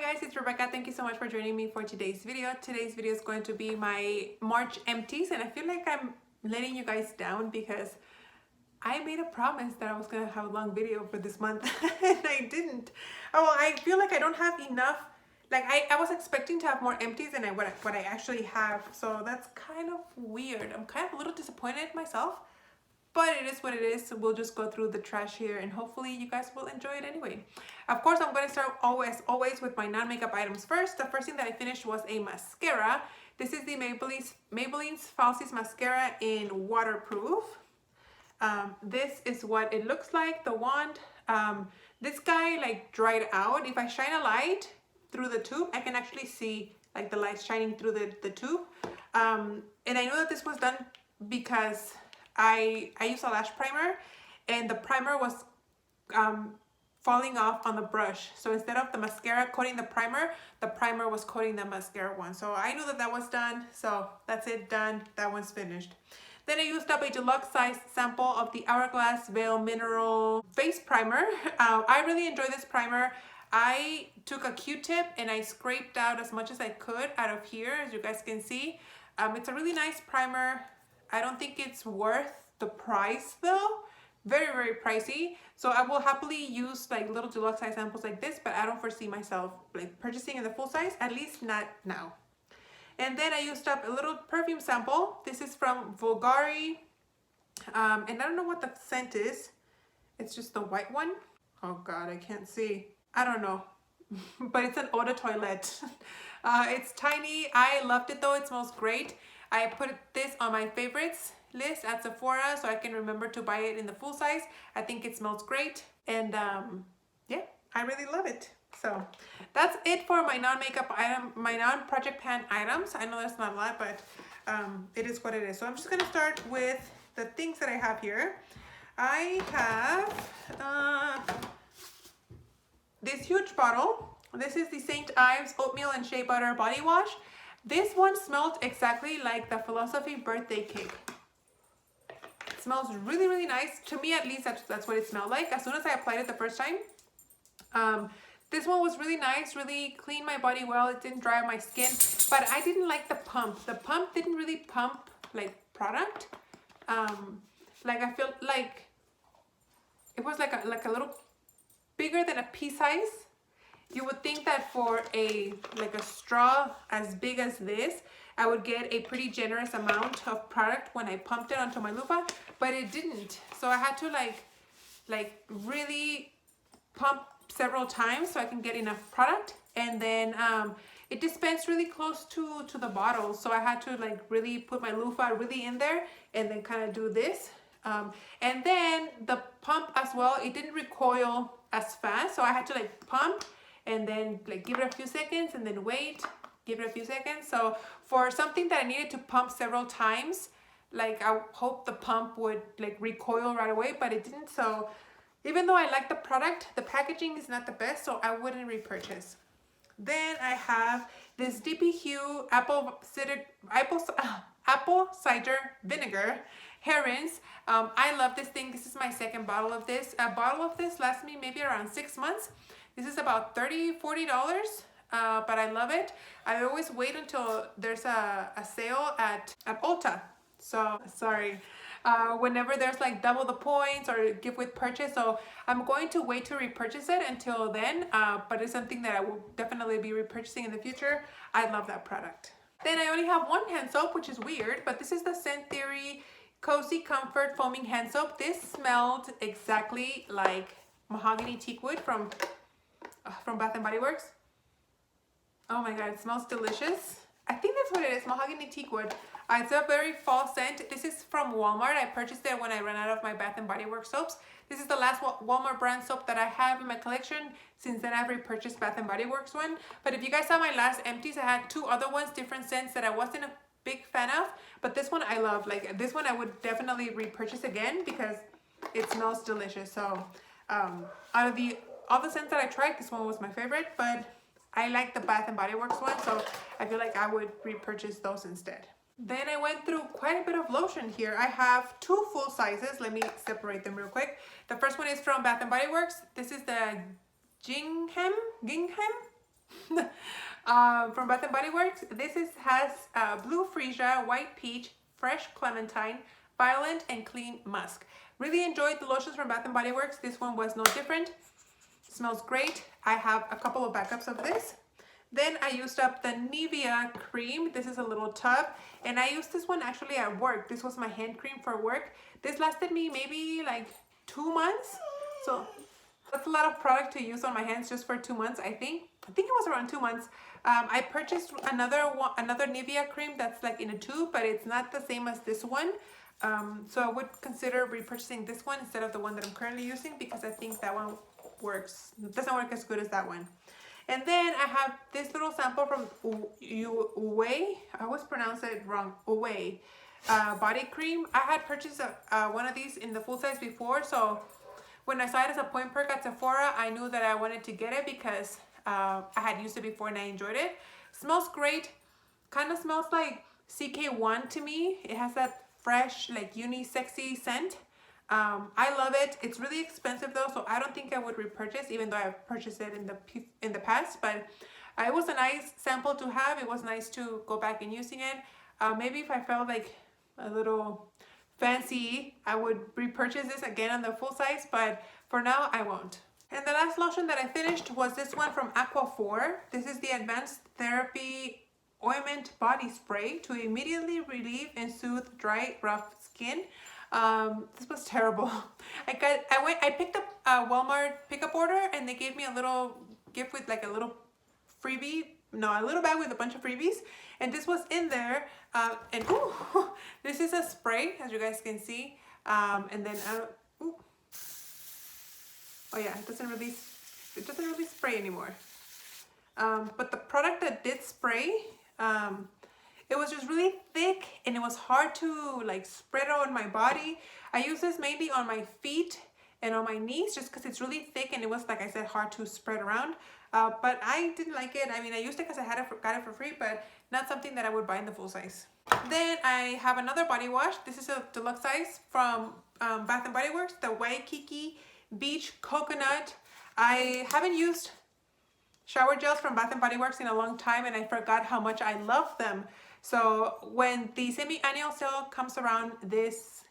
guys, it's Rebecca. Thank you so much for joining me for today's video. Today's video is going to be my March empties, and I feel like I'm letting you guys down because I made a promise that I was going to have a long video for this month and I didn't. Oh, I feel like I don't have enough. Like I was expecting to have more empties than what I actually have, so that's kind of weird. I'm kind of a little disappointed in myself. But it is what it is, so we'll just go through the trash here and hopefully you guys will enjoy it anyway. Of course, I'm going to start always with my non-makeup items first. The first thing that I finished was a mascara. This is the Maybelline's Falsies Mascara in Waterproof. This is what it looks like, the wand. This guy like dried out. If I shine a light through the tube, I can actually see like the light shining through the tube. And I know that this was done because I used a lash primer and the primer was falling off on the brush. So instead of the mascara coating the primer was coating the mascara one. So I knew that that was done. So that's it, done. That one's finished. Then I used up a deluxe size sample of the Hourglass Veil Mineral Face Primer. I really enjoy this primer. I took a Q-tip and I scraped out as much as I could out of here, as you guys can see. It's a really nice primer. I don't think it's worth the price though. Very, very pricey. So I will happily use like little deluxe size samples like this, but I don't foresee myself like purchasing in the full size, at least not now. And then I used up a little perfume sample. This is from Vulgari. And I don't know what the scent is. It's just the white one. Oh God, I can't see. I don't know. But it's an eau de toilette. It's tiny. I loved it though. It smells great. I put this on my favorites list at Sephora so I can remember to buy it in the full size. I think it smells great. And yeah, I really love it. So that's it for my non-makeup item, my non-project pan items. I know that's not a lot, but it is what it is. So I'm just gonna start with the things that I have here. I have this huge bottle. This is the St. Ives Oatmeal and Shea Butter Body Wash. This one smelled exactly like the Philosophy birthday cake. It smells really, really nice. To me, at least, that's what it smelled like. As soon as I applied it the first time, this one was really nice, really cleaned my body well. It didn't dry out my skin, but I didn't like the pump. The pump didn't really pump like product. Like I feel like it was like a little bigger than a pea size. You would think that for a straw as big as this, I would get a pretty generous amount of product when I pumped it onto my loofah, but it didn't. So I had to like really pump several times so I can get enough product. And then it dispensed really close to the bottle. So I had to like really put my loofah really in there and then kind of do this. And then the pump as well, it didn't recoil as fast. So I had to like pump and then like give it a few seconds and then wait, give it a few seconds. So for something that I needed to pump several times, like I hope the pump would like recoil right away, but it didn't. So even though I like the product, the packaging is not the best, so I wouldn't repurchase. Then I have this DP Hue apple cider vinegar hair rinse. I love this thing. This is my second bottle of this. A bottle of this lasts me maybe around 6 months. This is about $30–40, but I love it. I always wait until there's a sale at Ulta. So sorry. Whenever there's like double the points or give with purchase. So I'm going to wait to repurchase it until then, but it's something that I will definitely be repurchasing in the future. I love that product. Then I only have one hand soap, which is weird, but this is the Scent Theory Cozy Comfort Foaming Hand Soap. This smelled exactly like mahogany teakwood from Bath & Body Works. Oh my God, it smells delicious. I think that's what it is, mahogany teakwood. It's a very fall scent. This is from Walmart. I purchased it when I ran out of my Bath & Body Works soaps. This is the last Walmart brand soap that I have in my collection. Since then, I've repurchased Bath & Body Works one. But if you guys saw my last empties, I had 2 other ones, different scents that I wasn't a big fan of. But this one I love. Like this one I would definitely repurchase again because it smells delicious. So out of all the scents that I tried, this one was my favorite. But I like the Bath & Body Works one, so I feel like I would repurchase those instead. Then I went through quite a bit of lotion here. I have 2 full sizes. Let me separate them real quick. The first one is from Bath & Body Works. This is the Gingham. From Bath and Body Works. This has blue freesia, white peach, fresh clementine, violent, and clean musk. Really enjoyed the lotions from Bath and Body Works. This one was no different. Smells great. I have a couple of backups of this. Then I used up the Nivea cream. This is a little tub, and I used this one actually at work. This was my hand cream for work. This lasted me maybe like 2 months. So that's a lot of product to use on my hands just for 2 months, I think. I think it was around 2 months. I purchased another Nivea cream that's like in a tube, but it's not the same as this one. So I would consider repurchasing this one instead of the one that I'm currently using, because I think that one doesn't work as good as that one. And then I have this little sample from Ouai. I always pronounce it wrong. Ouai body cream. I had purchased one of these in the full size before, so when I saw it as a point perk at Sephora, I knew that I wanted to get it because I had used it before and I enjoyed it. Smells great. Kind of smells like CK1 to me. It has that fresh, like unisexy scent. I love it. It's really expensive though, so I don't think I would repurchase, even though I've purchased it in the past. But it was a nice sample to have. It was nice to go back and using it. Maybe if I felt like a little fancy, I would repurchase this again on the full size, but for now I won't. And the last lotion that I finished was this one from Aquaphor. This is the Advanced Therapy Ointment Body Spray to immediately relieve and soothe dry, rough skin. This was terrible. I picked up a Walmart pickup order, and they gave me a little gift with like a little bag with a bunch of freebies, and this was in there. And ooh, this is a spray, as you guys can see. And then oh yeah, it doesn't really spray anymore. But the product that did spray, it was just really thick and it was hard to like spread on my body. I use this mainly on my feet and on my knees just because it's really thick, and it was, like I said, hard to spread around. But I didn't like it. I mean, I used it because I got it for free, but not something that I would buy in the full size. Then I have another body wash. This is a deluxe size from Bath and Body Works, the Waikiki Beach Coconut. I haven't used shower gels from Bath and Body Works in a long time, and I forgot how much I love them. So when the semi-annual sale comes around this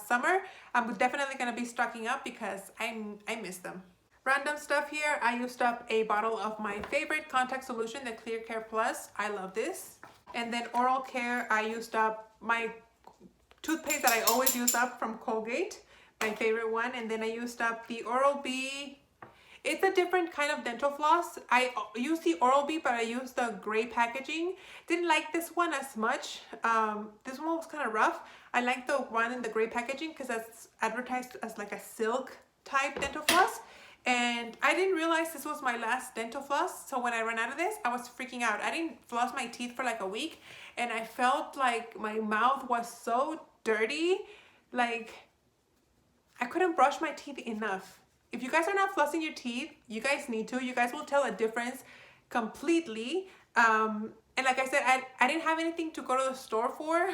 summer, I'm definitely going to be stocking up because I miss them. Random stuff here. I used up a bottle of my favorite contact solution, the Clear Care Plus. I love this. And then oral care, I used up my toothpaste that I always use up from Colgate, my favorite one. And then I used up the Oral-B. It's a different kind of dental floss. I use the Oral-B, but I use the gray packaging. Didn't like this one as much. This one was kind of rough. I like the one in the gray packaging because that's advertised as like a silk type dental floss. And I didn't realize this was my last dental floss. So when I ran out of this, I was freaking out. I didn't floss my teeth for like a week, and I felt like my mouth was so dirty. Like I couldn't brush my teeth enough. If you guys are not flossing your teeth, you guys need to. You guys will tell a difference completely. And like I said, I didn't have anything to go to the store for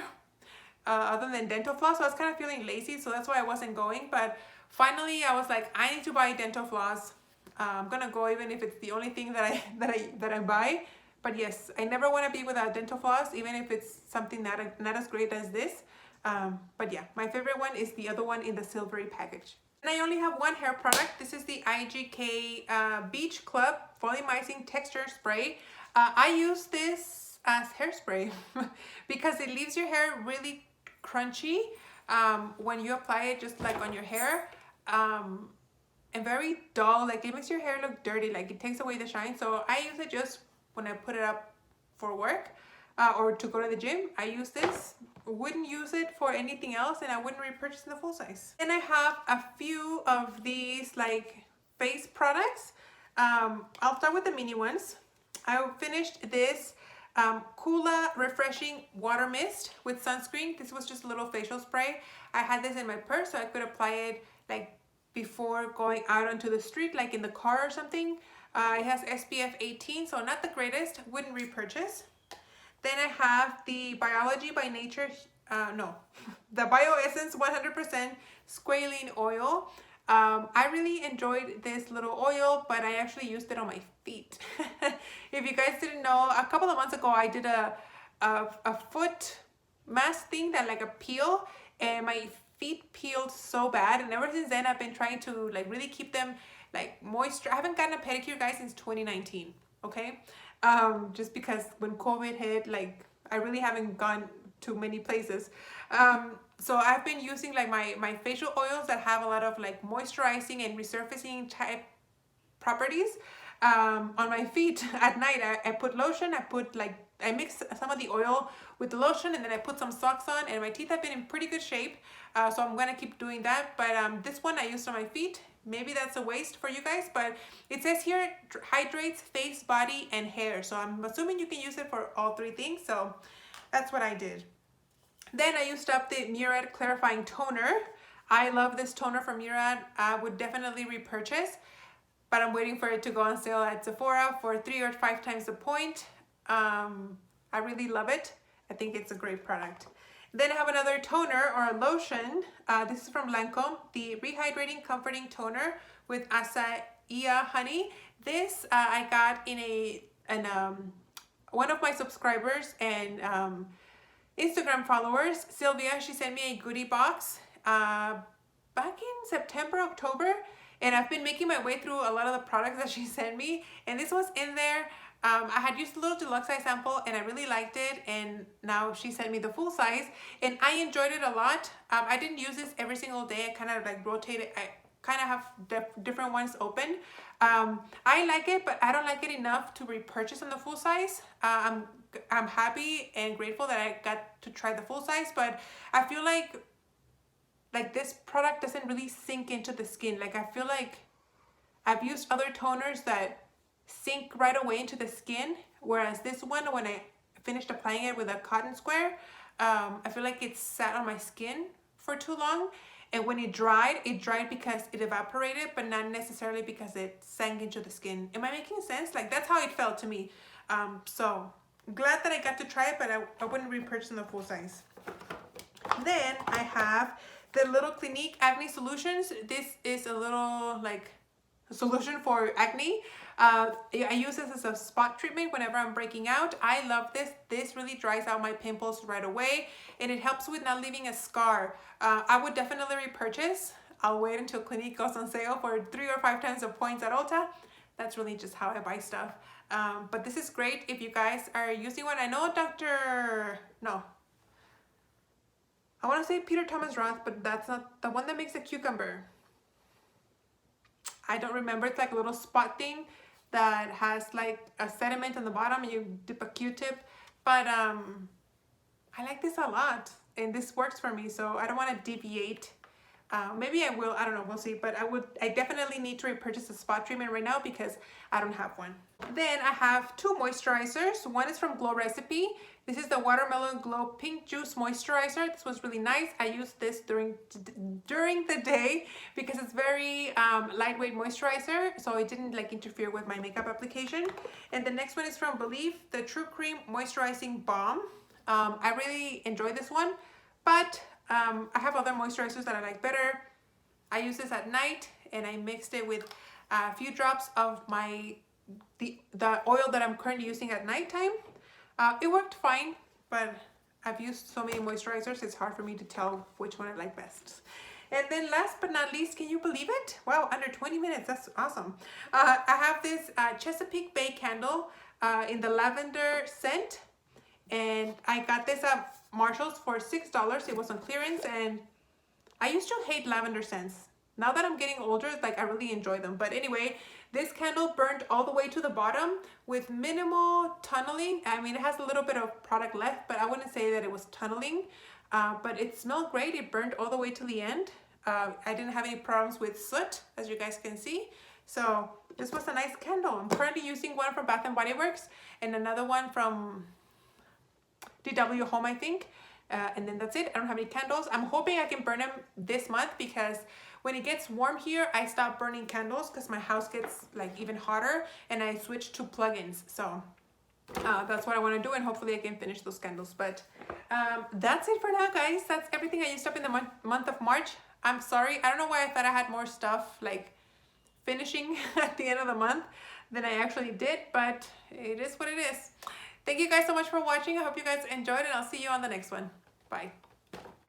other than dental floss. So I was kind of feeling lazy, so that's why I wasn't going. But finally, I was like, I need to buy dental floss. I'm gonna go even if it's the only thing that I buy. But yes, I never want to be without dental floss, even if it's something not as great as this. But yeah, my favorite one is the other one in the silvery package. And I only have one hair product. This is the IGK Beach Club Volumizing Texture Spray. I use this as hairspray because it leaves your hair really crunchy when you apply it, just like on your hair, and very dull. Like it makes your hair look dirty, like it takes away the shine. So I use it just when I put it up for work or to go to the gym. I use this. Wouldn't use it for anything else, and I wouldn't repurchase in the full size. And I have a few of these like face products. I'll start with the mini ones. I finished this Kula Refreshing Water Mist with sunscreen. This was just a little facial spray. I had this in my purse so I could apply it like before going out onto the street, like in the car or something. It has SPF 18, so not the greatest. Wouldn't repurchase. Then I have the Biology by Nature, the BioEssence 100% Squalene Oil. I really enjoyed this little oil, but I actually used it on my feet. If you guys didn't know, a couple of months ago I did a foot mask thing, that like a peel, and my feet peeled so bad, and ever since then I've been trying to like really keep them like moisture. I haven't gotten a pedicure, guys, since 2019. Okay, just because when COVID hit, like I really haven't gone to many places. So I've been using like my facial oils that have a lot of like moisturizing and resurfacing type properties on my feet. At night I put lotion, I mix some of the oil with the lotion, and then I put some socks on, and my teeth have been in pretty good shape, so I'm gonna keep doing that. But this one I used on my feet. Maybe that's a waste for you guys, but it says here hydrates face, body, and hair, so I'm assuming you can use it for all three things. So that's what I did. Then I used up the Murad clarifying toner. I love this toner from Murad. I would definitely repurchase, but I'm waiting for it to go on sale at Sephora for 3 or 5 times the point. I really love it. I think it's a great product. Then I have another toner or a lotion. This is from Lancome, the Rehydrating Comforting Toner with acai honey. This I got in one of my subscribers and Instagram followers, Sylvia. She sent me a goodie box back in September, October, and I've been making my way through a lot of the products that she sent me, and this was in there. I had used a little deluxe size sample and I really liked it, and now she sent me the full size and I enjoyed it a lot. I didn't use this every single day. I kind of like rotated. I kind of have different ones open. I like it, but I don't like it enough to repurchase on the full size. I'm happy and grateful that I got to try the full size, but I feel like this product doesn't really sink into the skin. Like I feel like I've used other toners that sink right away into the skin, whereas this one, when I finished applying it with a cotton square, I feel like it sat on my skin for too long, and when it dried because it evaporated, but not necessarily because it sank into the skin. Am I making sense? Like that's how it felt to me. So glad that I got to try it, but I wouldn't repurchase in the full size. Then I have the little Clinique Acne Solutions. This is a little like solution for acne. I use this as a spot treatment whenever I'm breaking out. I love this. This really dries out my pimples right away, and it helps with not leaving a scar. I would definitely repurchase. I'll wait until Clinique goes on sale for 3 or 5 times the points at Ulta. That's really just how I buy stuff. But this is great if you guys are using one. I know I want to say Peter Thomas Roth, but that's not the one that makes the cucumber. I don't remember. It's like a little spot thing that has like a sediment on the bottom, and you dip a Q-tip. But I like this a lot, and this works for me, so I don't want to deviate. Maybe I will, I don't know, we'll see. But I definitely need to repurchase a spot treatment right now because I don't have one. Then I have 2 moisturizers. One is from Glow Recipe. This is the Watermelon Glow Pink Juice Moisturizer. This was really nice. I used this during the day because it's very lightweight moisturizer, so it didn't like interfere with my makeup application. And the next one is from Believe, the True Cream Moisturizing Balm. I really enjoy this one, but I have other moisturizers that I like better. I use this at night, and I mixed it with a few drops of the oil that I'm currently using at nighttime. It worked fine, but I've used so many moisturizers, it's hard for me to tell which one I like best. And then last but not least, can you believe it? Wow, under 20 minutes, that's awesome. I have this Chesapeake Bay candle in the lavender scent, and I got this at Marshall's for $6. It was on clearance, and I used to hate lavender scents. Now that I'm getting older, like I really enjoy them. But anyway, this candle burned all the way to the bottom with minimal tunneling. I mean, it has a little bit of product left, but I wouldn't say that it was tunneling. But it smelled great. It burned all the way to the end. I didn't have any problems with soot, as you guys can see. So this was a nice candle. I'm currently using one from Bath & Body Works and another one from DW Home, I think. And then that's it. I don't have any candles. I'm hoping I can burn them this month because when it gets warm here, I stop burning candles because my house gets like even hotter, and I switch to plugins. So that's what I want to do, and hopefully I can finish those candles. But that's it for now, guys. That's everything I used up in the month of March. I'm sorry. I don't know why I thought I had more stuff like finishing at the end of the month than I actually did, but it is what it is. Thank you guys so much for watching. I hope you guys enjoyed, and I'll see you on the next one. Bye.